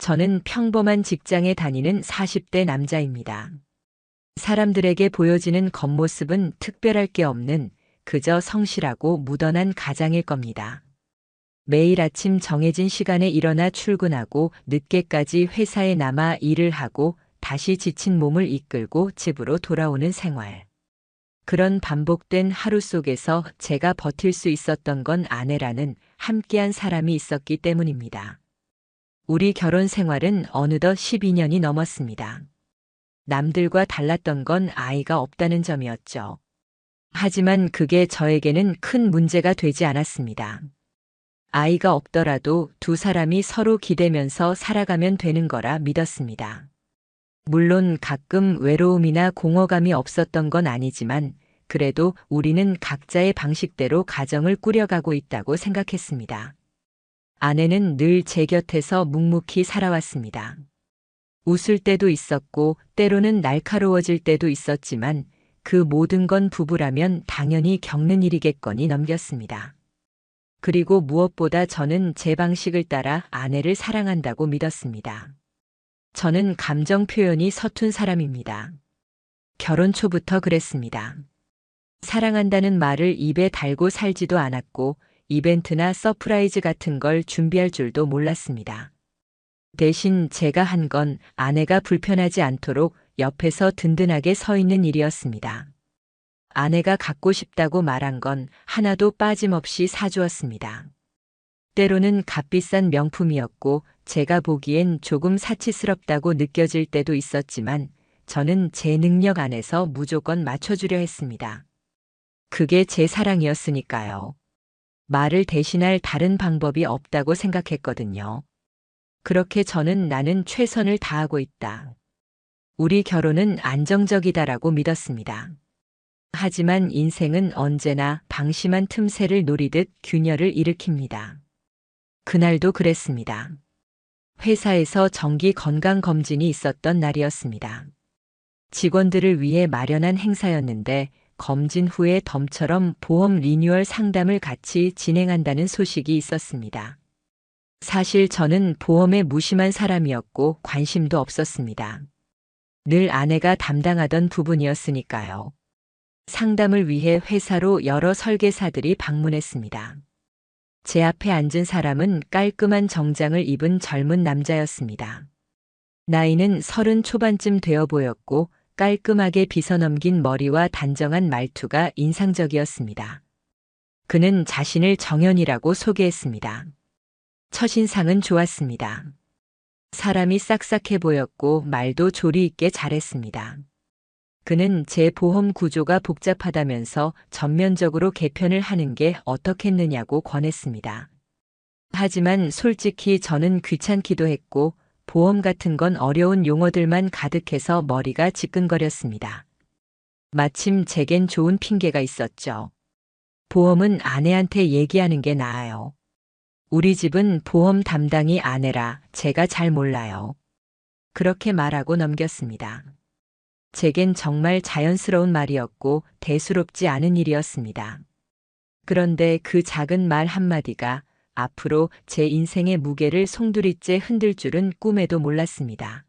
저는 평범한 직장에 다니는 40대 남자입니다. 사람들에게 보여지는 겉모습은 특별할 게 없는 그저 성실하고 무던한 가장일 겁니다. 매일 아침 정해진 시간에 일어나 출근하고 늦게까지 회사에 남아 일을 하고 다시 지친 몸을 이끌고 집으로 돌아오는 생활. 그런 반복된 하루 속에서 제가 버틸 수 있었던 건 아내라는 함께한 사람이 있었기 때문입니다. 우리 결혼 생활은 어느덧 12년이 넘었습니다. 남들과 달랐던 건 아이가 없다는 점이었죠. 하지만 그게 저에게는 큰 문제가 되지 않았습니다. 아이가 없더라도 두 사람이 서로 기대면서 살아가면 되는 거라 믿었습니다. 물론 가끔 외로움이나 공허감이 없었던 건 아니지만 그래도 우리는 각자의 방식대로 가정을 꾸려가고 있다고 생각했습니다. 아내는 늘 제 곁에서 묵묵히 살아왔습니다. 웃을 때도 있었고 때로는 날카로워질 때도 있었지만 그 모든 건 부부라면 당연히 겪는 일이겠거니 넘겼습니다. 그리고 무엇보다 저는 제 방식을 따라 아내를 사랑한다고 믿었습니다. 저는 감정 표현이 서툰 사람입니다. 결혼 초부터 그랬습니다. 사랑한다는 말을 입에 달고 살지도 않았고 이벤트나 서프라이즈 같은 걸 준비할 줄도 몰랐습니다. 대신 제가 한 건 아내가 불편하지 않도록 옆에서 든든하게 서 있는 일이었습니다. 아내가 갖고 싶다고 말한 건 하나도 빠짐없이 사주었습니다. 때로는 값비싼 명품이었고 제가 보기엔 조금 사치스럽다고 느껴질 때도 있었지만 저는 제 능력 안에서 무조건 맞춰주려 했습니다. 그게 제 사랑이었으니까요. 말을 대신할 다른 방법이 없다고 생각했거든요. 그렇게 저는 나는 최선을 다하고 있다. 우리 결혼은 안정적이다라고 믿었습니다. 하지만 인생은 언제나 방심한 틈새를 노리듯 균열을 일으킵니다. 그날도 그랬습니다. 회사에서 정기 건강검진이 있었던 날이었습니다. 직원들을 위해 마련한 행사였는데 검진 후에 덤처럼 보험 리뉴얼 상담을 같이 진행한다는 소식이 있었습니다. 사실 저는 보험에 무심한 사람이었고 관심도 없었습니다. 늘 아내가 담당하던 부분이었으니까요. 상담을 위해 회사로 여러 설계사들이 방문했습니다. 제 앞에 앉은 사람은 깔끔한 정장을 입은 젊은 남자였습니다. 나이는 30 초반쯤 되어 보였고 깔끔하게 빗어넘긴 머리와 단정한 말투가 인상적이었습니다. 그는 자신을 정연이라고 소개했습니다. 첫인상은 좋았습니다. 사람이 싹싹해 보였고 말도 조리 있게 잘했습니다. 그는 제 보험 구조가 복잡하다면서 전면적으로 개편을 하는 게 어떻겠느냐고 권했습니다. 하지만 솔직히 저는 귀찮기도 했고 보험 같은 건 어려운 용어들만 가득해서 머리가 지끈거렸습니다. 마침 제겐 좋은 핑계가 있었죠. 보험은 아내한테 얘기하는 게 나아요. 우리 집은 보험 담당이 아내라 제가 잘 몰라요. 그렇게 말하고 넘겼습니다. 제겐 정말 자연스러운 말이었고 대수롭지 않은 일이었습니다. 그런데 그 작은 말 한마디가 앞으로 제 인생의 무게를 송두리째 흔들 줄은 꿈에도 몰랐습니다.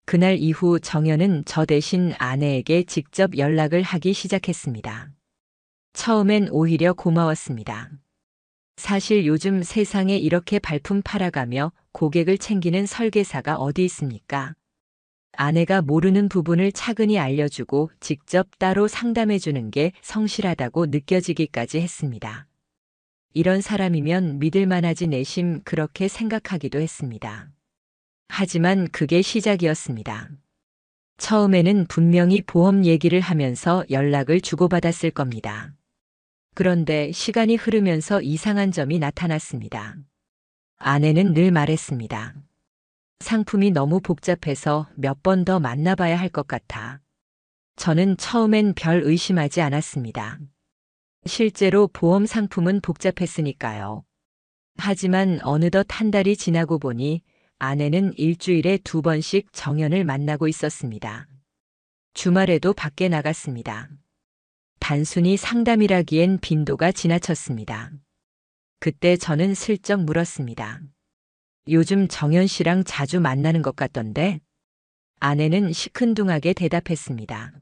그날 이후 정연은 저 대신 아내에게 직접 연락을 하기 시작했습니다. 처음엔 오히려 고마웠습니다. 사실 요즘 세상에 이렇게 발품 팔아가며 고객을 챙기는 설계사가 어디 있습니까? 아내가 모르는 부분을 차근히 알려주고 직접 따로 상담해주는 게 성실하다고 느껴지기까지 했습니다. 이런 사람이면 믿을만하지 내심 그렇게 생각하기도 했습니다. 하지만 그게 시작이었습니다. 처음에는 분명히 보험 얘기를 하면서 연락을 주고받았을 겁니다. 그런데 시간이 흐르면서 이상한 점이 나타났습니다. 아내는 늘 말했습니다. 상품이 너무 복잡해서 몇 번 더 만나봐야 할 것 같아. 저는 처음엔 별 의심하지 않았습니다. 실제로 보험 상품은 복잡했으니까요. 하지만 어느덧 한 달이 지나고 보니 아내는 일주일에 2번씩 정연을 만나고 있었습니다. 주말에도 밖에 나갔습니다. 단순히 상담이라기엔 빈도가 지나쳤습니다. 그때 저는 슬쩍 물었습니다. 요즘 정연 씨랑 자주 만나는 것 같던데? 아내는 시큰둥하게 대답했습니다.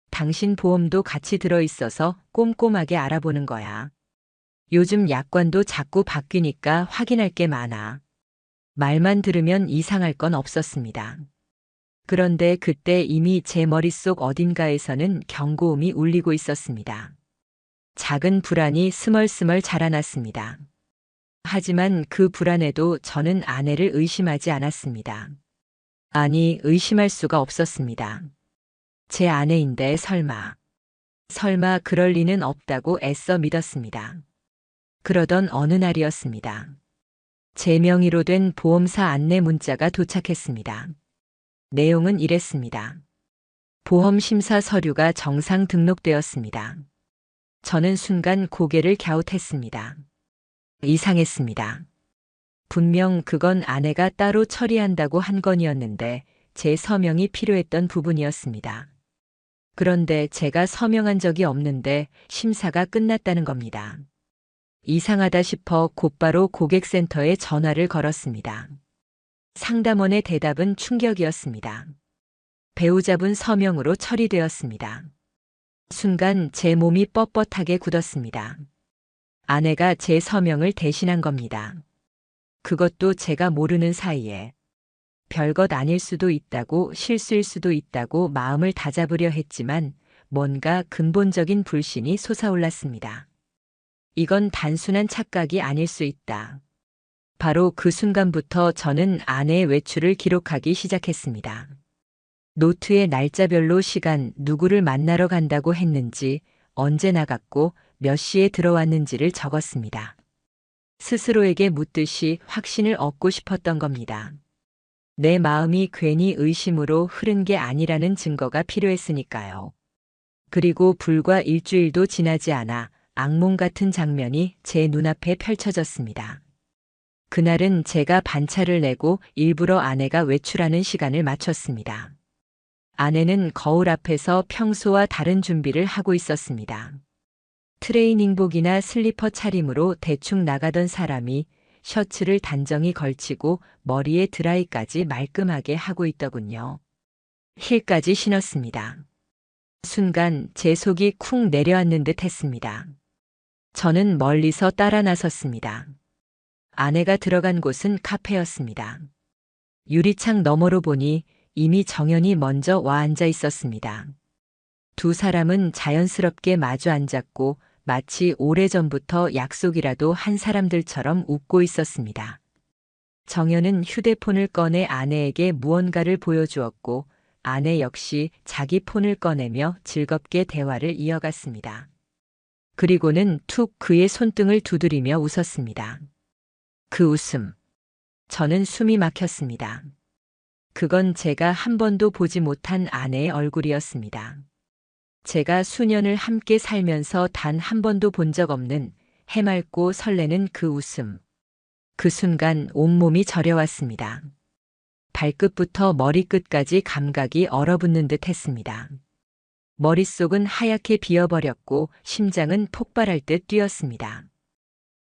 당신 보험도 같이 들어있어서 꼼꼼하게 알아보는 거야. 요즘 약관도 자꾸 바뀌니까 확인할 게 많아. 말만 들으면 이상할 건 없었습니다. 그런데 그때 이미 제 머릿속 어딘가에서는 경고음이 울리고 있었습니다. 작은 불안이 스멀스멀 자라났습니다. 하지만 그 불안에도 저는 아내를 의심하지 않았습니다. 아니, 의심할 수가 없었습니다. 제 아내인데 설마 그럴 리는 없다고 애써 믿었습니다. 그러던 어느 날이었습니다. 제 명의로 된 보험사 안내 문자가 도착했습니다. 내용은 이랬습니다. 보험 심사 서류가 정상 등록되었습니다. 저는 순간 고개를 갸웃했습니다. 이상했습니다. 분명 그건 아내가 따로 처리한다고 한 건이었는데 제 서명이 필요했던 부분이었습니다. 그런데 제가 서명한 적이 없는데 심사가 끝났다는 겁니다. 이상하다 싶어 곧바로 고객센터에 전화를 걸었습니다. 상담원의 대답은 충격이었습니다. 배우자분 서명으로 처리되었습니다. 순간 제 몸이 뻣뻣하게 굳었습니다. 아내가 제 서명을 대신한 겁니다. 그것도 제가 모르는 사이에. 별것 아닐 수도 있다고, 실수일 수도 있다고 마음을 다잡으려 했지만 뭔가 근본적인 불신이 솟아올랐습니다. 이건 단순한 착각이 아닐 수 있다. 바로 그 순간부터 저는 아내의 외출을 기록하기 시작했습니다. 노트에 날짜별로 시간, 누구를 만나러 간다고 했는지, 언제 나갔고 몇 시에 들어왔는지를 적었습니다. 스스로에게 묻듯이 확신을 얻고 싶었던 겁니다. 내 마음이 괜히 의심으로 흐른 게 아니라는 증거가 필요했으니까요. 그리고 불과 일주일도 지나지 않아 악몽 같은 장면이 제 눈앞에 펼쳐졌습니다. 그날은 제가 반차를 내고 일부러 아내가 외출하는 시간을 맞췄습니다. 아내는 거울 앞에서 평소와 다른 준비를 하고 있었습니다. 트레이닝복이나 슬리퍼 차림으로 대충 나가던 사람이 셔츠를 단정히 걸치고 머리에 드라이까지 말끔하게 하고 있더군요. 힐까지 신었습니다. 순간 제 속이 쿵 내려앉는 듯 했습니다. 저는 멀리서 따라 나섰습니다. 아내가 들어간 곳은 카페였습니다. 유리창 너머로 보니 이미 정연이 먼저 와 앉아 있었습니다. 두 사람은 자연스럽게 마주 앉았고 마치 오래전부터 약속이라도 한 사람들처럼 웃고 있었습니다. 정연은 휴대폰을 꺼내 아내에게 무언가를 보여주었고 아내 역시 자기 폰을 꺼내며 즐겁게 대화를 이어갔습니다. 그리고는 툭 그의 손등을 두드리며 웃었습니다. 그 웃음. 저는 숨이 막혔습니다. 그건 제가 한 번도 보지 못한 아내의 얼굴이었습니다. 제가 수년을 함께 살면서 단 한 번도 본 적 없는 해맑고 설레는 그 웃음. 그 순간 온몸이 저려왔습니다. 발끝부터 머리끝까지 감각이 얼어붙는 듯 했습니다. 머릿속은 하얗게 비어버렸고 심장은 폭발할 듯 뛰었습니다.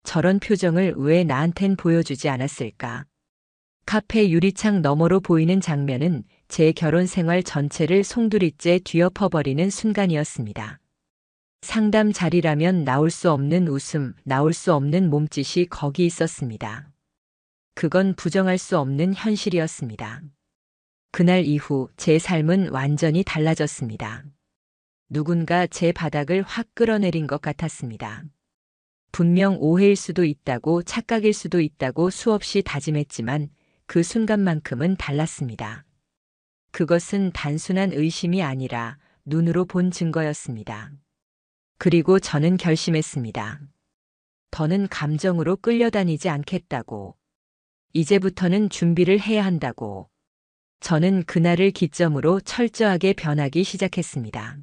저런 표정을 왜 나한텐 보여주지 않았을까? 카페 유리창 너머로 보이는 장면은 제 결혼 생활 전체를 송두리째 뒤엎어버리는 순간이었습니다. 상담 자리라면 나올 수 없는 웃음, 나올 수 없는 몸짓이 거기 있었습니다. 그건 부정할 수 없는 현실이었습니다. 그날 이후 제 삶은 완전히 달라졌습니다. 누군가 제 바닥을 확 끌어내린 것 같았습니다. 분명 오해일 수도 있다고 착각일 수도 있다고 수없이 다짐했지만 그 순간만큼은 달랐습니다. 그것은 단순한 의심이 아니라 눈으로 본 증거였습니다. 그리고 저는 결심했습니다. 더는 감정으로 끌려다니지 않겠다고. 이제부터는 준비를 해야 한다고. 저는 그날을 기점으로 철저하게 변하기 시작했습니다.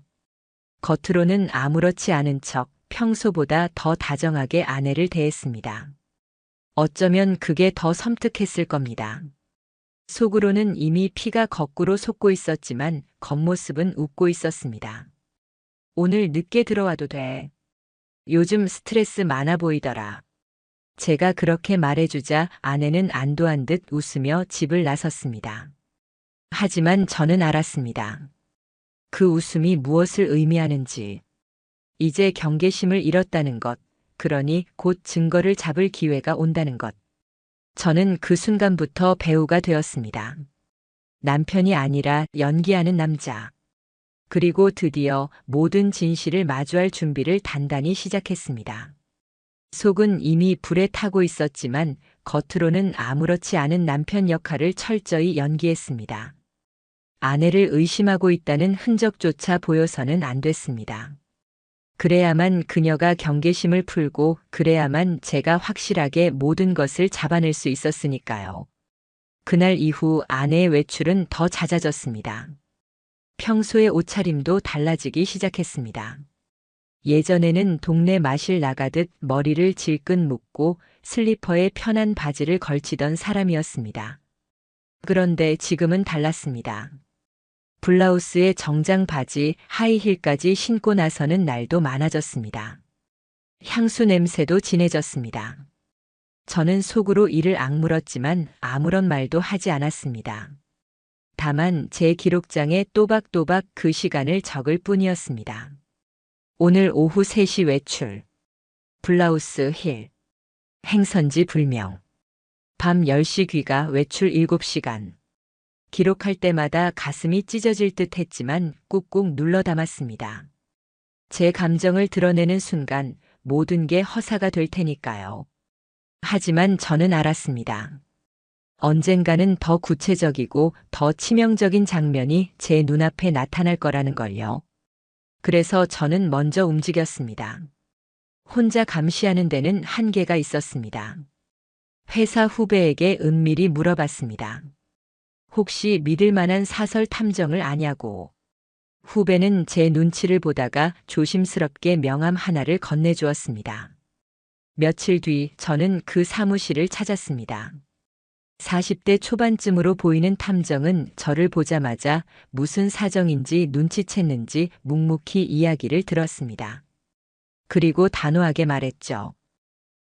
겉으로는 아무렇지 않은 척 평소보다 더 다정하게 아내를 대했습니다. 어쩌면 그게 더 섬뜩했을 겁니다. 속으로는 이미 피가 거꾸로 솟고 있었지만 겉모습은 웃고 있었습니다. 오늘 늦게 들어와도 돼. 요즘 스트레스 많아 보이더라. 제가 그렇게 말해주자 아내는 안도한 듯 웃으며 집을 나섰습니다. 하지만 저는 알았습니다. 그 웃음이 무엇을 의미하는지. 이제 경계심을 잃었다는 것, 그러니 곧 증거를 잡을 기회가 온다는 것. 저는 그 순간부터 배우가 되었습니다. 남편이 아니라 연기하는 남자. 그리고 드디어 모든 진실을 마주할 준비를 단단히 시작했습니다. 속은 이미 불에 타고 있었지만 겉으로는 아무렇지 않은 남편 역할을 철저히 연기했습니다. 아내를 의심하고 있다는 흔적조차 보여서는 안 됐습니다. 그래야만 그녀가 경계심을 풀고 그래야만 제가 확실하게 모든 것을 잡아낼 수 있었으니까요. 그날 이후 아내의 외출은 더 잦아졌습니다. 평소의 옷차림도 달라지기 시작했습니다. 예전에는 동네 마실 나가듯 머리를 질끈 묶고 슬리퍼에 편한 바지를 걸치던 사람이었습니다. 그런데 지금은 달랐습니다. 블라우스에 정장 바지, 하이힐까지 신고 나서는 날도 많아졌습니다. 향수 냄새도 진해졌습니다. 저는 속으로 이를 악물었지만 아무런 말도 하지 않았습니다. 다만 제 기록장에 또박또박 그 시간을 적을 뿐이었습니다. 오늘 오후 3시 외출. 블라우스 힐. 행선지 불명. 밤 10시 귀가 외출 7시간. 기록할 때마다 가슴이 찢어질 듯 했지만 꾹꾹 눌러 담았습니다. 제 감정을 드러내는 순간 모든 게 허사가 될 테니까요. 하지만 저는 알았습니다. 언젠가는 더 구체적이고 더 치명적인 장면이 제 눈앞에 나타날 거라는 걸요. 그래서 저는 먼저 움직였습니다. 혼자 감시하는 데는 한계가 있었습니다. 회사 후배에게 은밀히 물어봤습니다. 혹시 믿을 만한 사설 탐정을 아냐고. 후배는 제 눈치를 보다가 조심스럽게 명함 하나를 건네주었습니다. 며칠 뒤 저는 그 사무실을 찾았습니다. 40대 초반쯤으로 보이는 탐정은 저를 보자마자 무슨 사정인지 눈치챘는지 묵묵히 이야기를 들었습니다. 그리고 단호하게 말했죠.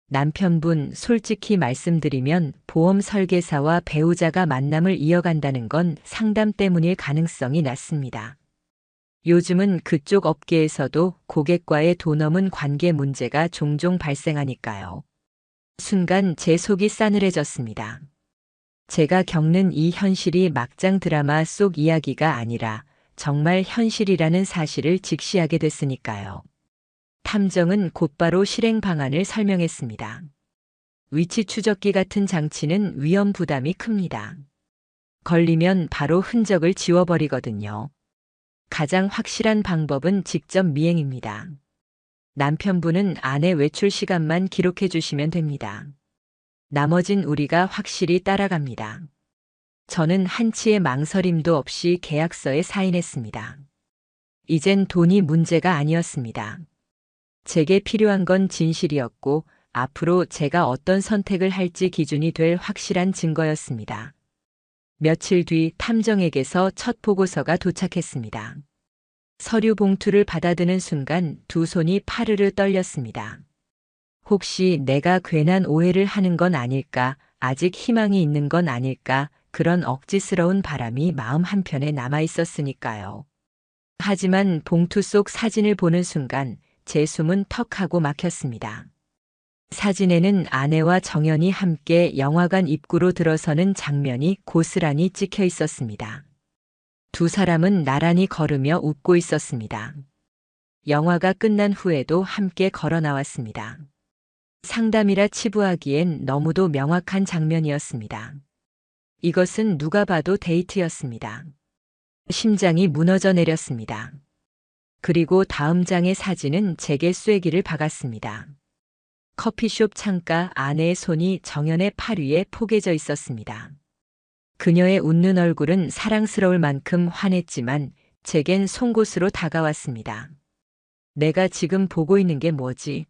남편분, 솔직히 말씀드리면 보험 설계사와 배우자가 만남을 이어간다는 건 상담 때문일 가능성이 낮습니다. 요즘은 그쪽 업계에서도 고객과의 도 넘은 관계 문제가 종종 발생하니까요. 순간 제 속이 싸늘해졌습니다. 제가 겪는 이 현실이 막장 드라마 속 이야기가 아니라 정말 현실이라는 사실을 직시하게 됐으니까요. 탐정은 곧바로 실행 방안을 설명했습니다. 위치 추적기 같은 장치는 위험 부담이 큽니다. 걸리면 바로 흔적을 지워버리거든요. 가장 확실한 방법은 직접 미행입니다. 남편분은 아내 외출 시간만 기록해 주시면 됩니다. 나머진 우리가 확실히 따라갑니다. 저는 한치의 망설임도 없이 계약서에 사인했습니다. 이젠 돈이 문제가 아니었습니다. 제게 필요한 건 진실이었고 앞으로 제가 어떤 선택을 할지 기준이 될 확실한 증거였습니다. 며칠 뒤 탐정에게서 첫 보고서가 도착했습니다. 서류 봉투를 받아드는 순간 두 손이 파르르 떨렸습니다. 혹시 내가 괜한 오해를 하는 건 아닐까, 아직 희망이 있는 건 아닐까, 그런 억지스러운 바람이 마음 한편에 남아 있었으니까요. 하지만 봉투 속 사진을 보는 순간 제 숨은 턱하고 막혔습니다. 사진에는 아내와 정연이 함께 영화관 입구로 들어서는 장면이 고스란히 찍혀 있었습니다. 두 사람은 나란히 걸으며 웃고 있었습니다. 영화가 끝난 후에도 함께 걸어 나왔습니다. 상담이라 치부하기엔 너무도 명확한 장면이었습니다. 이것은 누가 봐도 데이트였습니다. 심장이 무너져 내렸습니다. 그리고 다음 장의 사진은 제게 쐐기를 박았습니다. 커피숍 창가 아내의 손이 정연의 팔 위에 포개져 있었습니다. 그녀의 웃는 얼굴은 사랑스러울 만큼 환했지만 제겐 송곳으로 다가왔습니다. 내가 지금 보고 있는 게 뭐지?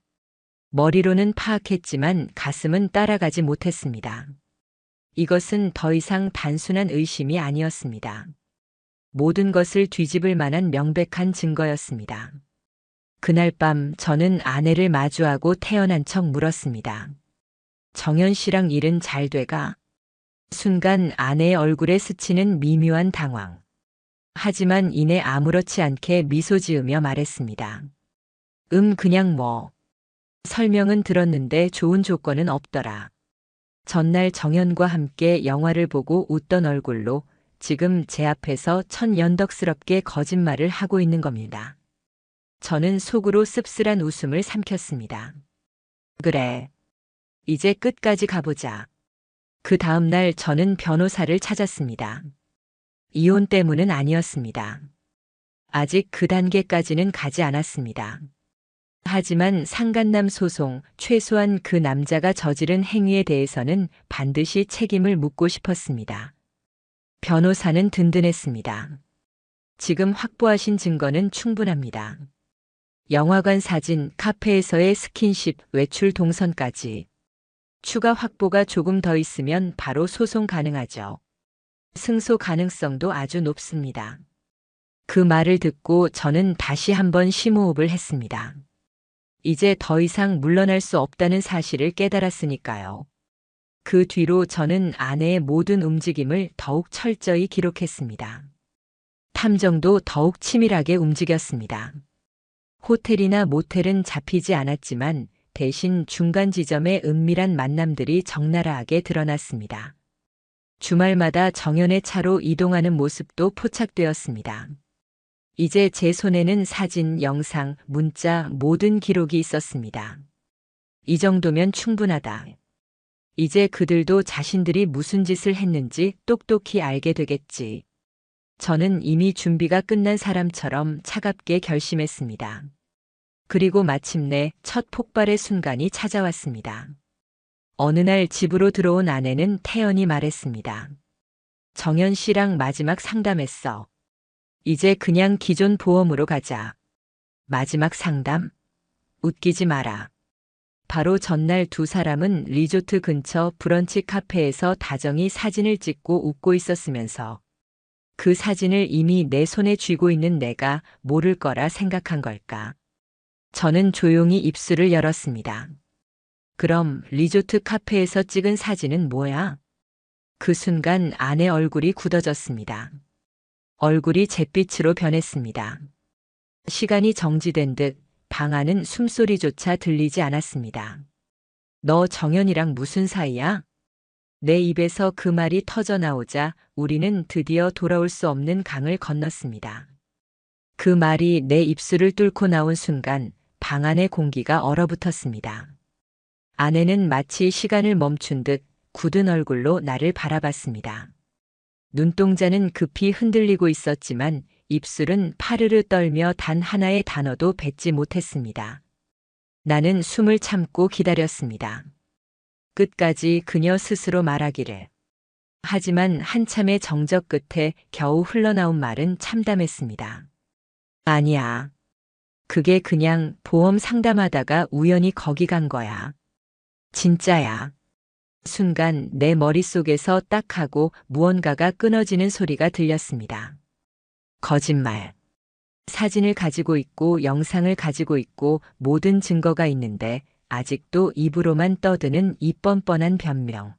머리로는 파악했지만 가슴은 따라가지 못했습니다. 이것은 더 이상 단순한 의심이 아니었습니다. 모든 것을 뒤집을 만한 명백한 증거였습니다. 그날 밤 저는 아내를 마주하고 태연한 척 물었습니다. 정연 씨랑 일은 잘 돼가? 순간 아내의 얼굴에 스치는 미묘한 당황. 하지만 이내 아무렇지 않게 미소 지으며 말했습니다. 그냥 뭐. 설명은 들었는데 좋은 조건은 없더라. 전날 정연과 함께 영화를 보고 웃던 얼굴로 지금 제 앞에서 천연덕스럽게 거짓말을 하고 있는 겁니다. 저는 속으로 씁쓸한 웃음을 삼켰습니다. 그래. 이제 끝까지 가보자. 그 다음 날 저는 변호사를 찾았습니다. 이혼 때문은 아니었습니다. 아직 그 단계까지는 가지 않았습니다. 하지만 상간남 소송, 최소한 그 남자가 저지른 행위에 대해서는 반드시 책임을 묻고 싶었습니다. 변호사는 든든했습니다. 지금 확보하신 증거는 충분합니다. 영화관 사진, 카페에서의 스킨십, 외출 동선까지. 추가 확보가 조금 더 있으면 바로 소송 가능하죠. 승소 가능성도 아주 높습니다. 그 말을 듣고 저는 다시 한번 심호흡을 했습니다. 이제 더 이상 물러날 수 없다는 사실을 깨달았으니까요. 그 뒤로 저는 아내의 모든 움직임을 더욱 철저히 기록했습니다. 탐정도 더욱 치밀하게 움직였습니다. 호텔이나 모텔은 잡히지 않았지만 대신 중간 지점의 은밀한 만남들이 적나라하게 드러났습니다. 주말마다 정연의 차로 이동하는 모습도 포착되었습니다. 이제 제 손에는 사진, 영상, 문자 모든 기록이 있었습니다. 이 정도면 충분하다. 이제 그들도 자신들이 무슨 짓을 했는지 똑똑히 알게 되겠지. 저는 이미 준비가 끝난 사람처럼 차갑게 결심했습니다. 그리고 마침내 첫 폭발의 순간이 찾아왔습니다. 어느 날 집으로 들어온 아내는 태연히 말했습니다. 정연 씨랑 마지막 상담했어. 이제 그냥 기존 보험으로 가자. 마지막 상담? 웃기지 마라. 바로 전날 두 사람은 리조트 근처 브런치 카페에서 다정히 사진을 찍고 웃고 있었으면서 그 사진을 이미 내 손에 쥐고 있는 내가 모를 거라 생각한 걸까. 저는 조용히 입술을 열었습니다. 그럼 리조트 카페에서 찍은 사진은 뭐야? 그 순간 아내 얼굴이 굳어졌습니다. 얼굴이 잿빛으로 변했습니다. 시간이 정지된 듯 방 안은 숨소리조차 들리지 않았습니다. 너 정연이랑 무슨 사이야? 내 입에서 그 말이 터져나오자 우리는 드디어 돌아올 수 없는 강을 건넜습니다. 그 말이 내 입술을 뚫고 나온 순간 방 안의 공기가 얼어붙었습니다. 아내는 마치 시간을 멈춘 듯 굳은 얼굴로 나를 바라봤습니다. 눈동자는 급히 흔들리고 있었지만 입술은 파르르 떨며 단 하나의 단어도 뱉지 못했습니다. 나는 숨을 참고 기다렸습니다. 끝까지 그녀 스스로 말하기를. 하지만 한참의 정적 끝에 겨우 흘러나온 말은 참담했습니다. 아니야. 그게 그냥 보험 상담하다가 우연히 거기 간 거야. 진짜야. 순간 내 머릿속에서 딱 하고 무언가가 끊어지는 소리가 들렸습니다. 거짓말. 사진을 가지고 있고 영상을 가지고 있고 모든 증거가 있는데 아직도 입으로만 떠드는 이 뻔뻔한 변명.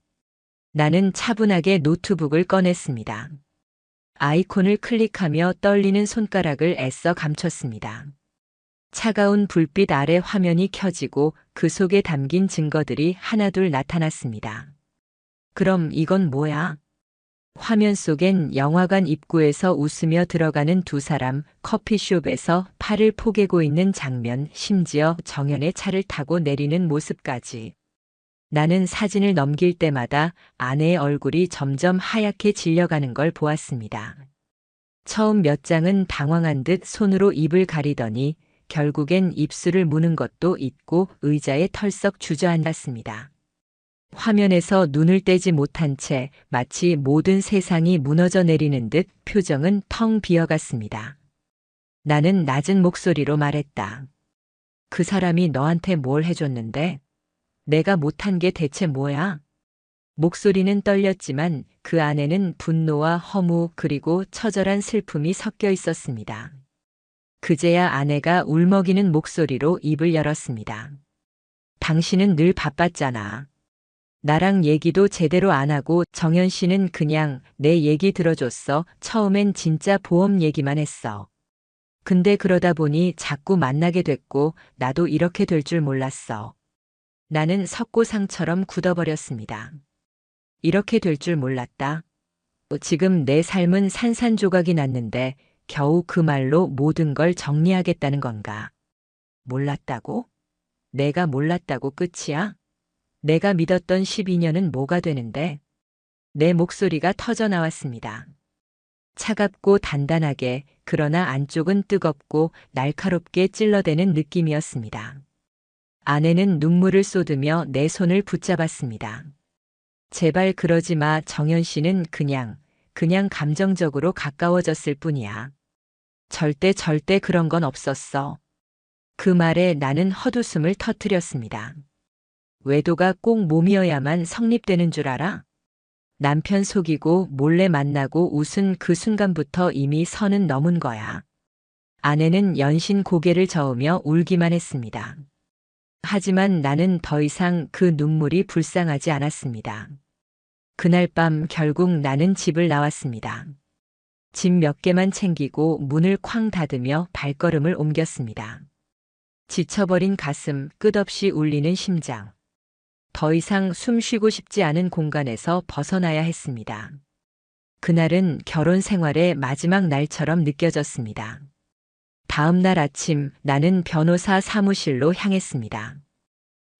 나는 차분하게 노트북을 꺼냈습니다. 아이콘을 클릭하며 떨리는 손가락을 애써 감췄습니다. 차가운 불빛 아래 화면이 켜지고 그 속에 담긴 증거들이 하나둘 나타났습니다. 그럼 이건 뭐야? 화면 속엔 영화관 입구에서 웃으며 들어가는 두 사람, 커피숍에서 팔을 포개고 있는 장면, 심지어 정연의 차를 타고 내리는 모습까지. 나는 사진을 넘길 때마다 아내의 얼굴이 점점 하얗게 질려가는 걸 보았습니다. 처음 몇 장은 당황한 듯 손으로 입을 가리더니 결국엔 입술을 무는 것도 잊고 의자에 털썩 주저앉았습니다. 화면에서 눈을 떼지 못한 채 마치 모든 세상이 무너져 내리는 듯 표정은 텅 비어갔습니다. 나는 낮은 목소리로 말했다. 그 사람이 너한테 뭘 해줬는데? 내가 못한 게 대체 뭐야? 목소리는 떨렸지만 그 안에는 분노와 허무 그리고 처절한 슬픔이 섞여 있었습니다. 그제야 아내가 울먹이는 목소리로 입을 열었습니다. 당신은 늘 바빴잖아. 나랑 얘기도 제대로 안 하고 정연 씨는 그냥 내 얘기 들어줬어. 처음엔 진짜 보험 얘기만 했어. 근데 그러다 보니 자꾸 만나게 됐고 나도 이렇게 될 줄 몰랐어. 나는 석고상처럼 굳어버렸습니다. 이렇게 될 줄 몰랐다. 지금 내 삶은 산산조각이 났는데 겨우 그 말로 모든 걸 정리하겠다는 건가? 몰랐다고? 내가 몰랐다고 끝이야? 내가 믿었던 12년은 뭐가 되는데? 내 목소리가 터져 나왔습니다. 차갑고 단단하게, 그러나 안쪽은 뜨겁고 날카롭게 찔러대는 느낌이었습니다. 아내는 눈물을 쏟으며 내 손을 붙잡았습니다. 제발 그러지 마. 정연 씨는 그냥 감정적으로 가까워졌을 뿐이야. 절대 그런 건 없었어. 그 말에 나는 헛웃음을 터뜨렸습니다. 외도가 꼭 몸이어야만 성립되는 줄 알아? 남편 속이고 몰래 만나고 웃은 그 순간부터 이미 선은 넘은 거야. 아내는 연신 고개를 저으며 울기만 했습니다. 하지만 나는 더 이상 그 눈물이 불쌍하지 않았습니다. 그날 밤 결국 나는 집을 나왔습니다. 집 몇 개만 챙기고 문을 쾅 닫으며 발걸음을 옮겼습니다. 지쳐버린 가슴, 끝없이 울리는 심장. 더 이상 숨 쉬고 싶지 않은 공간에서 벗어나야 했습니다. 그날은 결혼 생활의 마지막 날처럼 느껴졌습니다. 다음 날 아침 나는 변호사 사무실로 향했습니다.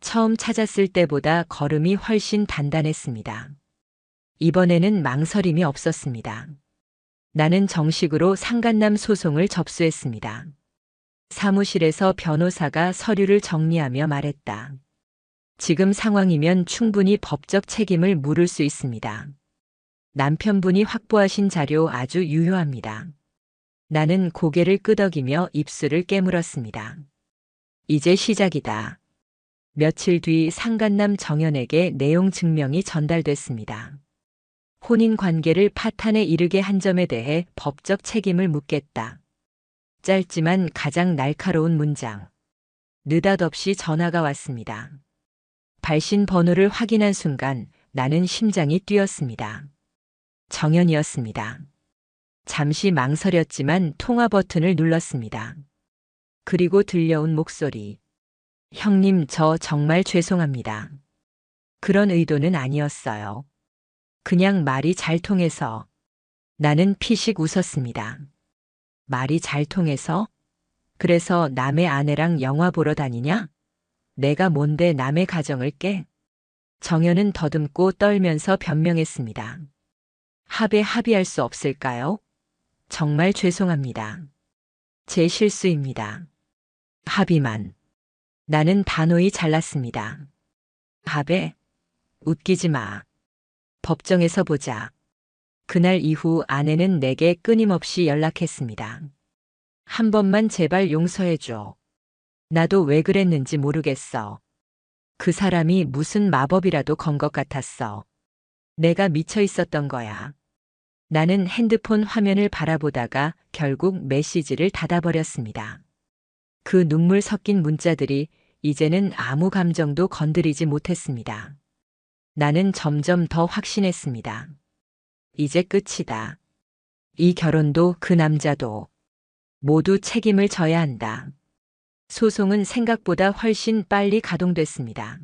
처음 찾았을 때보다 걸음이 훨씬 단단했습니다. 이번에는 망설임이 없었습니다. 나는 정식으로 상간남 소송을 접수했습니다. 사무실에서 변호사가 서류를 정리하며 말했다. 지금 상황이면 충분히 법적 책임을 물을 수 있습니다. 남편분이 확보하신 자료 아주 유효합니다. 나는 고개를 끄덕이며 입술을 깨물었습니다. 이제 시작이다. 며칠 뒤 상간남 정연에게 내용 증명이 전달됐습니다. 혼인 관계를 파탄에 이르게 한 점에 대해 법적 책임을 묻겠다. 짧지만 가장 날카로운 문장. 느닷없이 전화가 왔습니다. 발신 번호를 확인한 순간 나는 심장이 뛰었습니다. 정연이었습니다. 잠시 망설였지만 통화 버튼을 눌렀습니다. 그리고 들려온 목소리. 형님, 저 정말 죄송합니다. 그런 의도는 아니었어요. 그냥 말이 잘 통해서. 나는 피식 웃었습니다. 말이 잘 통해서? 그래서 남의 아내랑 영화 보러 다니냐? 내가 뭔데 남의 가정을 깨? 정연은 더듬고 떨면서 변명했습니다. 합의할 수 없을까요? 정말 죄송합니다. 제 실수입니다. 합의만. 나는 단호히 잘랐습니다. 합의? 웃기지 마. 법정에서 보자. 그날 이후 아내는 내게 끊임없이 연락했습니다. 한 번만 제발 용서해줘. 나도 왜 그랬는지 모르겠어. 그 사람이 무슨 마법이라도 건 것 같았어. 내가 미쳐 있었던 거야. 나는 핸드폰 화면을 바라보다가 결국 메시지를 닫아버렸습니다. 그 눈물 섞인 문자들이 이제는 아무 감정도 건드리지 못했습니다. 나는 점점 더 확신했습니다. 이제 끝이다. 이 결혼도 그 남자도 모두 책임을 져야 한다. 소송은 생각보다 훨씬 빨리 가동됐습니다.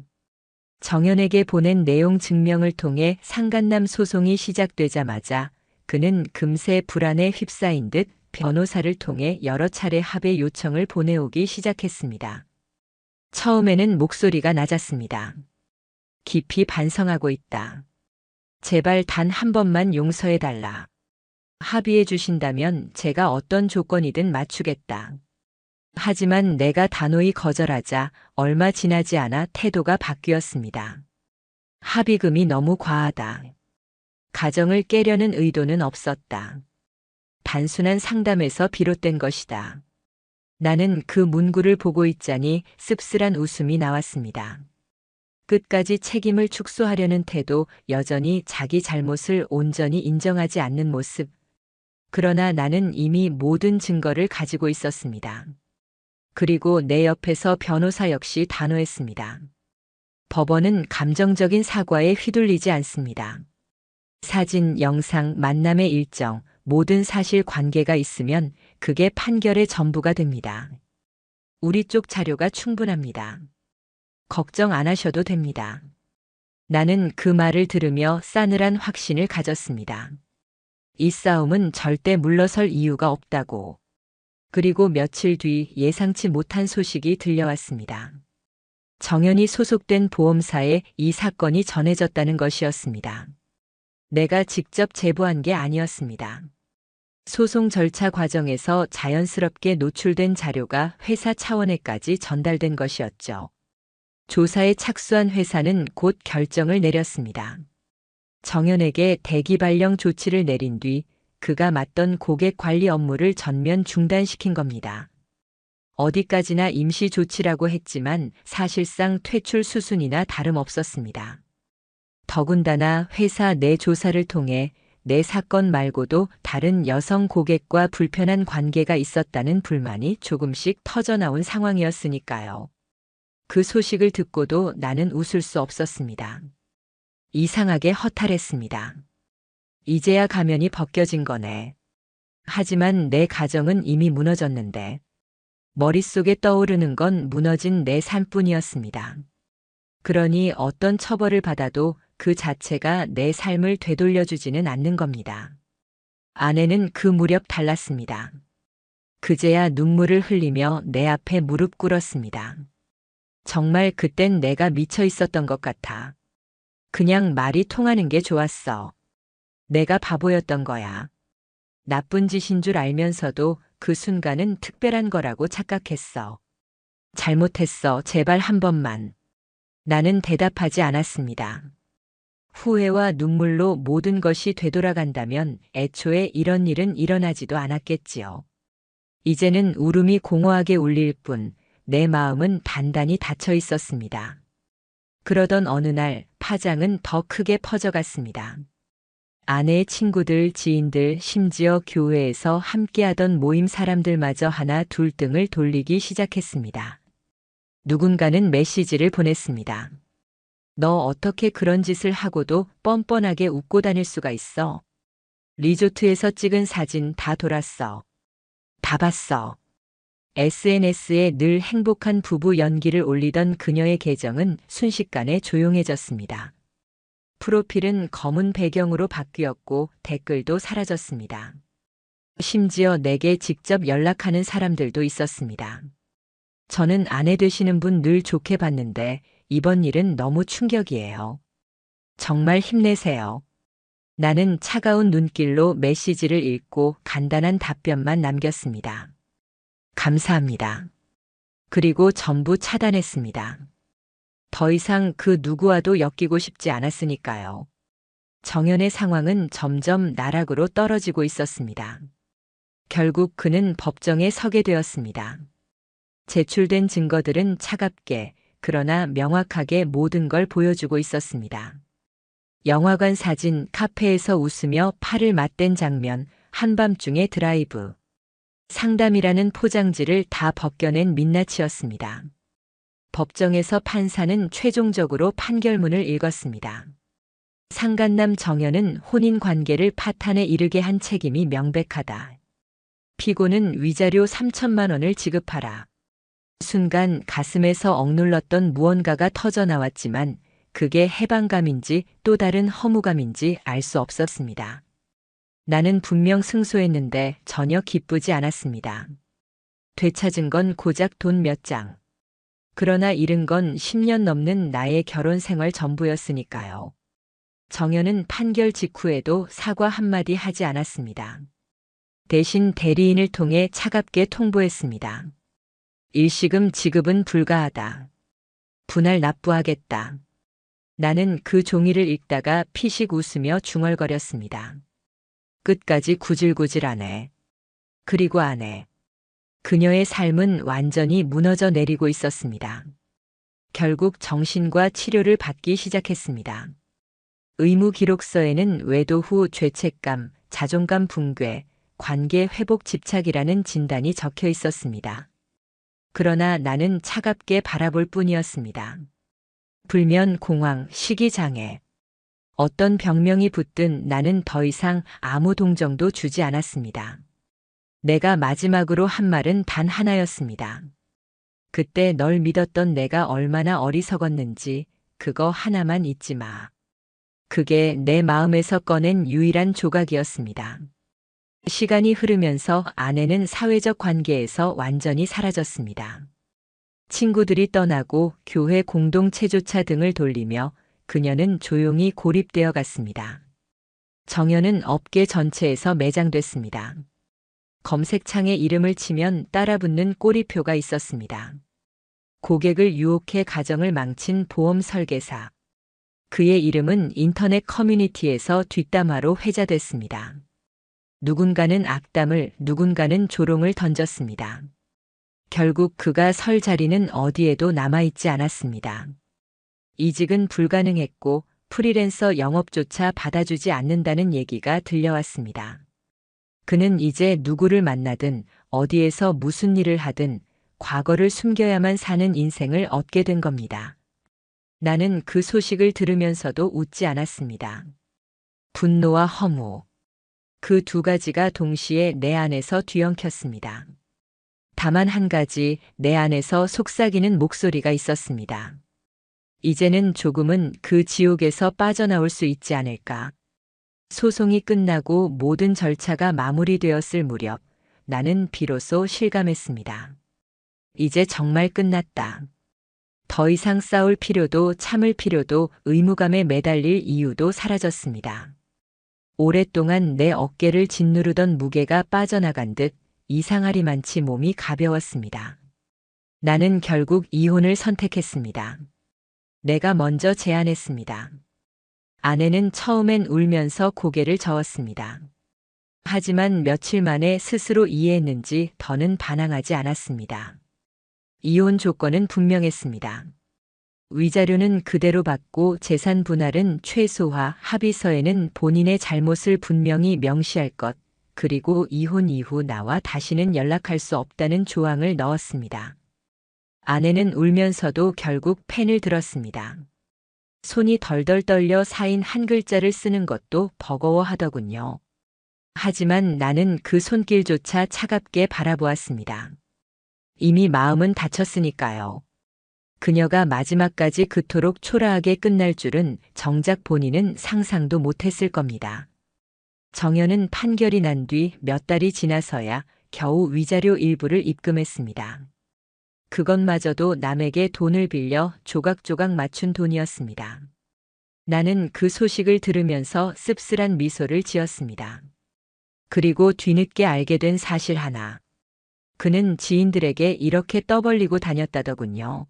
정연에게 보낸 내용 증명을 통해 상간남 소송이 시작되자마자 그는 금세 불안에 휩싸인 듯 변호사를 통해 여러 차례 합의 요청을 보내오기 시작했습니다. 처음에는 목소리가 낮았습니다. 깊이 반성하고 있다. 제발 단 한 번만 용서해달라. 합의해 주신다면 제가 어떤 조건이든 맞추겠다. 하지만 내가 단호히 거절하자 얼마 지나지 않아 태도가 바뀌었습니다. 합의금이 너무 과하다. 가정을 깨려는 의도는 없었다. 단순한 상담에서 비롯된 것이다. 나는 그 문구를 보고 있자니 씁쓸한 웃음이 나왔습니다. 끝까지 책임을 축소하려는 태도, 여전히 자기 잘못을 온전히 인정하지 않는 모습. 그러나 나는 이미 모든 증거를 가지고 있었습니다. 그리고 내 옆에서 변호사 역시 단호했습니다. 법원은 감정적인 사과에 휘둘리지 않습니다. 사진, 영상, 만남의 일정, 모든 사실 관계가 있으면 그게 판결의 전부가 됩니다. 우리 쪽 자료가 충분합니다. 걱정 안 하셔도 됩니다. 나는 그 말을 들으며 싸늘한 확신을 가졌습니다. 이 싸움은 절대 물러설 이유가 없다고. 그리고 며칠 뒤 예상치 못한 소식이 들려왔습니다. 정연이 소속된 보험사에 이 사건이 전해졌다는 것이었습니다. 내가 직접 제보한 게 아니었습니다. 소송 절차 과정에서 자연스럽게 노출된 자료가 회사 차원에까지 전달된 것이었죠. 조사에 착수한 회사는 곧 결정을 내렸습니다. 정연에게 대기 발령 조치를 내린 뒤 그가 맡던 고객 관리 업무를 전면 중단시킨 겁니다. 어디까지나 임시 조치라고 했지만 사실상 퇴출 수순이나 다름없었습니다. 더군다나 회사 내 조사를 통해 내 사건 말고도 다른 여성 고객과 불편한 관계가 있었다는 불만이 조금씩 터져나온 상황이었으니까요. 그 소식을 듣고도 나는 웃을 수 없었습니다. 이상하게 허탈했습니다. 이제야 가면이 벗겨진 거네. 하지만 내 가정은 이미 무너졌는데 머릿속에 떠오르는 건 무너진 내 삶뿐이었습니다. 그러니 어떤 처벌을 받아도 그 자체가 내 삶을 되돌려주지는 않는 겁니다. 아내는 그 무렵 달랐습니다. 그제야 눈물을 흘리며 내 앞에 무릎 꿇었습니다. 정말 그땐 내가 미쳐 있었던 것 같아. 그냥 말이 통하는 게 좋았어. 내가 바보였던 거야. 나쁜 짓인 줄 알면서도 그 순간은 특별한 거라고 착각했어. 잘못했어. 제발 한 번만. 나는 대답하지 않았습니다. 후회와 눈물로 모든 것이 되돌아간다면 애초에 이런 일은 일어나지도 않았겠지요. 이제는 울음이 공허하게 울릴 뿐 내 마음은 단단히 닫혀 있었습니다. 그러던 어느 날 파장은 더 크게 퍼져갔습니다. 아내의 친구들, 지인들, 심지어 교회에서 함께하던 모임 사람들마저 하나 둘 등을 돌리기 시작했습니다. 누군가는 메시지를 보냈습니다. 너 어떻게 그런 짓을 하고도 뻔뻔하게 웃고 다닐 수가 있어? 리조트에서 찍은 사진 다 돌았어. 다 봤어. SNS에 늘 행복한 부부 연기를 올리던 그녀의 계정은 순식간에 조용해졌습니다. 프로필은 검은 배경으로 바뀌었고 댓글도 사라졌습니다. 심지어 내게 직접 연락하는 사람들도 있었습니다. 저는 아내 되시는 분 늘 좋게 봤는데 이번 일은 너무 충격이에요. 정말 힘내세요. 나는 차가운 눈길로 메시지를 읽고 간단한 답변만 남겼습니다. 감사합니다. 그리고 전부 차단했습니다. 더 이상 그 누구와도 엮이고 싶지 않았으니까요. 정연의 상황은 점점 나락으로 떨어지고 있었습니다. 결국 그는 법정에 서게 되었습니다. 제출된 증거들은 차갑게 그러나 명확하게 모든 걸 보여주고 있었습니다. 영화관 사진, 카페에서 웃으며 팔을 맞댄 장면, 한밤중의 드라이브. 상담이라는 포장지를 다 벗겨낸 민낯이었습니다. 법정에서 판사는 최종적으로 판결문을 읽었습니다. 상간남 정연은 혼인 관계를 파탄에 이르게 한 책임이 명백하다. 피고는 위자료 3천만 원을 지급하라. 순간 가슴에서 억눌렀던 무언가가 터져나왔지만 그게 해방감인지 또 다른 허무감인지 알 수 없었습니다. 나는 분명 승소했는데 전혀 기쁘지 않았습니다. 되찾은 건 고작 돈 몇 장. 그러나 잃은 건 10년 넘는 나의 결혼 생활 전부였으니까요. 정연은 판결 직후에도 사과 한마디 하지 않았습니다. 대신 대리인을 통해 차갑게 통보했습니다. 일시금 지급은 불가하다. 분할 납부하겠다. 나는 그 종이를 읽다가 피식 웃으며 중얼거렸습니다. 끝까지 구질구질하네. 그리고 아내. 그녀의 삶은 완전히 무너져 내리고 있었습니다. 결국 정신과 치료를 받기 시작했습니다. 의무 기록서에는 외도 후 죄책감, 자존감 붕괴, 관계 회복 집착이라는 진단이 적혀 있었습니다. 그러나 나는 차갑게 바라볼 뿐이었습니다. 불면, 공황, 식이장애. 어떤 병명이 붙든 나는 더 이상 아무 동정도 주지 않았습니다. 내가 마지막으로 한 말은 단 하나였습니다. 그때 널 믿었던 내가 얼마나 어리석었는지 그거 하나만 잊지 마. 그게 내 마음에서 꺼낸 유일한 조각이었습니다. 시간이 흐르면서 아내는 사회적 관계에서 완전히 사라졌습니다. 친구들이 떠나고 교회 공동체조차 등을 돌리며 그녀는 조용히 고립되어 갔습니다. 정연은 업계 전체에서 매장됐습니다. 검색창에 이름을 치면 따라붙는 꼬리표가 있었습니다. 고객을 유혹해 가정을 망친 보험 설계사. 그의 이름은 인터넷 커뮤니티에서 뒷담화로 회자됐습니다. 누군가는 악담을, 누군가는 조롱을 던졌습니다. 결국 그가 설 자리는 어디에도 남아있지 않았습니다. 이직은 불가능했고 프리랜서 영업조차 받아주지 않는다는 얘기가 들려왔습니다. 그는 이제 누구를 만나든 어디에서 무슨 일을 하든 과거를 숨겨야만 사는 인생을 얻게 된 겁니다. 나는 그 소식을 들으면서도 웃지 않았습니다. 분노와 허무. 그 두 가지가 동시에 내 안에서 뒤엉켰습니다. 다만 한 가지, 내 안에서 속삭이는 목소리가 있었습니다. 이제는 조금은 그 지옥에서 빠져나올 수 있지 않을까. 소송이 끝나고 모든 절차가 마무리되었을 무렵 나는 비로소 실감했습니다. 이제 정말 끝났다. 더 이상 싸울 필요도 참을 필요도 의무감에 매달릴 이유도 사라졌습니다. 오랫동안 내 어깨를 짓누르던 무게가 빠져나간 듯 이상하리만치 몸이 가벼웠습니다. 나는 결국 이혼을 선택했습니다. 내가 먼저 제안했습니다. 아내는 처음엔 울면서 고개를 저었습니다. 하지만 며칠 만에 스스로 이해했는지 더는 반항하지 않았습니다. 이혼 조건은 분명했습니다. 위자료는 그대로 받고 재산 분할은 최소화, 합의서에는 본인의 잘못을 분명히 명시할 것, 그리고 이혼 이후 나와 다시는 연락할 수 없다는 조항을 넣었습니다. 아내는 울면서도 결국 펜을 들었습니다. 손이 덜덜 떨려 쌓인 한 글자를 쓰는 것도 버거워하더군요. 하지만 나는 그 손길조차 차갑게 바라보았습니다. 이미 마음은 다쳤으니까요. 그녀가 마지막까지 그토록 초라하게 끝날 줄은 정작 본인은 상상도 못했을 겁니다. 정연은 판결이 난 뒤 몇 달이 지나서야 겨우 위자료 일부를 입금했습니다. 그것마저도 남에게 돈을 빌려 조각조각 맞춘 돈이었습니다. 나는 그 소식을 들으면서 씁쓸한 미소를 지었습니다. 그리고 뒤늦게 알게 된 사실 하나. 그는 지인들에게 이렇게 떠벌리고 다녔다더군요.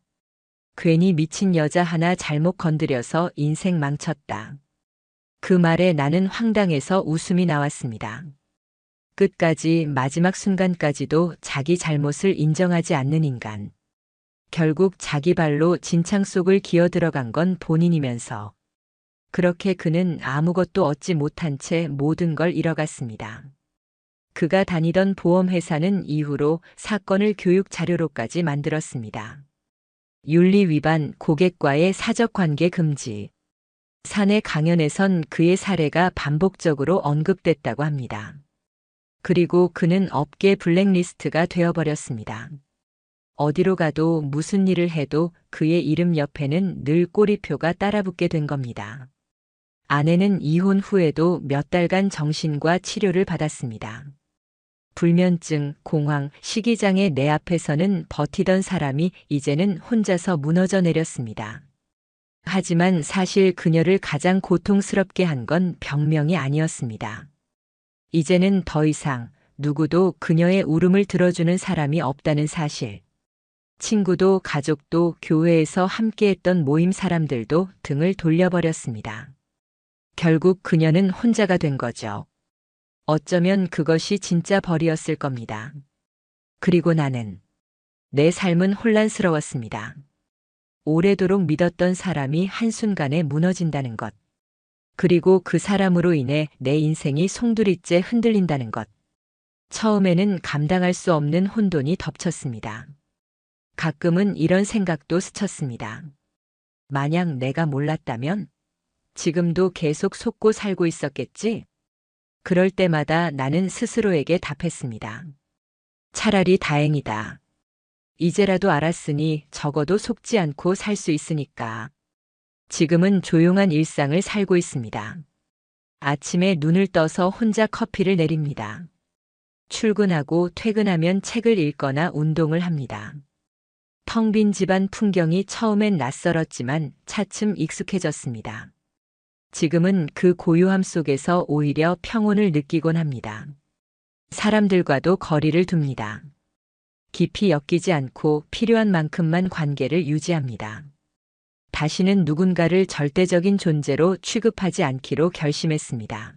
괜히 미친 여자 하나 잘못 건드려서 인생 망쳤다. 그 말에 나는 황당해서 웃음이 나왔습니다. 끝까지 마지막 순간까지도 자기 잘못을 인정하지 않는 인간. 결국 자기 발로 진창 속을 기어 들어간 건 본인이면서. 그렇게 그는 아무것도 얻지 못한 채 모든 걸 잃어갔습니다. 그가 다니던 보험회사는 이후로 사건을 교육 자료로까지 만들었습니다. 윤리 위반, 고객과의 사적관계 금지. 사내 강연에선 그의 사례가 반복적으로 언급됐다고 합니다. 그리고 그는 업계 블랙리스트가 되어버렸습니다. 어디로 가도 무슨 일을 해도 그의 이름 옆에는 늘 꼬리표가 따라붙게 된 겁니다. 아내는 이혼 후에도 몇 달간 정신과 치료를 받았습니다. 불면증, 공황, 식이장애 내 앞에서는 버티던 사람이 이제는 혼자서 무너져 내렸습니다. 하지만 사실 그녀를 가장 고통스럽게 한 건 병명이 아니었습니다. 이제는 더 이상 누구도 그녀의 울음을 들어주는 사람이 없다는 사실. 친구도 가족도 교회에서 함께했던 모임 사람들도 등을 돌려버렸습니다. 결국 그녀는 혼자가 된 거죠. 어쩌면 그것이 진짜 벌이었을 겁니다. 그리고 나는 내 삶은 혼란스러웠습니다. 오래도록 믿었던 사람이 한순간에 무너진다는 것. 그리고 그 사람으로 인해 내 인생이 송두리째 흔들린다는 것. 처음에는 감당할 수 없는 혼돈이 덮쳤습니다. 가끔은 이런 생각도 스쳤습니다. 만약 내가 몰랐다면 지금도 계속 속고 살고 있었겠지? 그럴 때마다 나는 스스로에게 답했습니다. 차라리 다행이다. 이제라도 알았으니 적어도 속지 않고 살 수 있으니까. 지금은 조용한 일상을 살고 있습니다. 아침에 눈을 떠서 혼자 커피를 내립니다. 출근하고 퇴근하면 책을 읽거나 운동을 합니다. 텅 빈 집안 풍경이 처음엔 낯설었지만 차츰 익숙해졌습니다. 지금은 그 고요함 속에서 오히려 평온을 느끼곤 합니다. 사람들과도 거리를 둡니다. 깊이 엮이지 않고 필요한 만큼만 관계를 유지합니다. 다시는 누군가를 절대적인 존재로 취급하지 않기로 결심했습니다.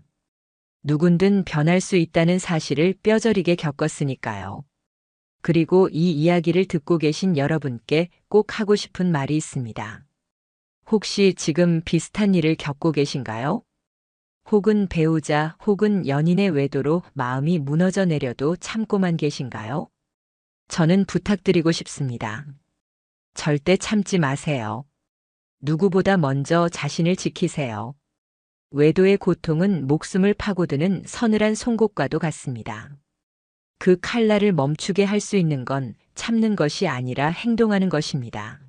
누군든 변할 수 있다는 사실을 뼈저리게 겪었으니까요. 그리고 이 이야기를 듣고 계신 여러분께 꼭 하고 싶은 말이 있습니다. 혹시 지금 비슷한 일을 겪고 계신가요? 혹은 배우자 혹은 연인의 외도로 마음이 무너져 내려도 참고만 계신가요? 저는 부탁드리고 싶습니다. 절대 참지 마세요. 누구보다 먼저 자신을 지키세요. 외도의 고통은 목숨을 파고드는 서늘한 송곳과도 같습니다. 그 칼날을 멈추게 할 수 있는 건 참는 것이 아니라 행동하는 것입니다.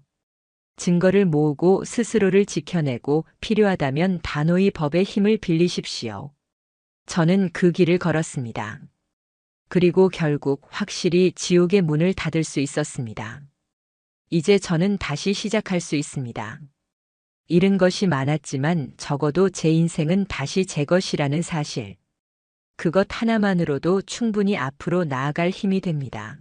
증거를 모으고 스스로를 지켜내고 필요하다면 단호히 법의 힘을 빌리십시오. 저는 그 길을 걸었습니다. 그리고 결국 확실히 지옥의 문을 닫을 수 있었습니다. 이제 저는 다시 시작할 수 있습니다. 잃은 것이 많았지만 적어도 제 인생은 다시 제 것이라는 사실. 그것 하나만으로도 충분히 앞으로 나아갈 힘이 됩니다.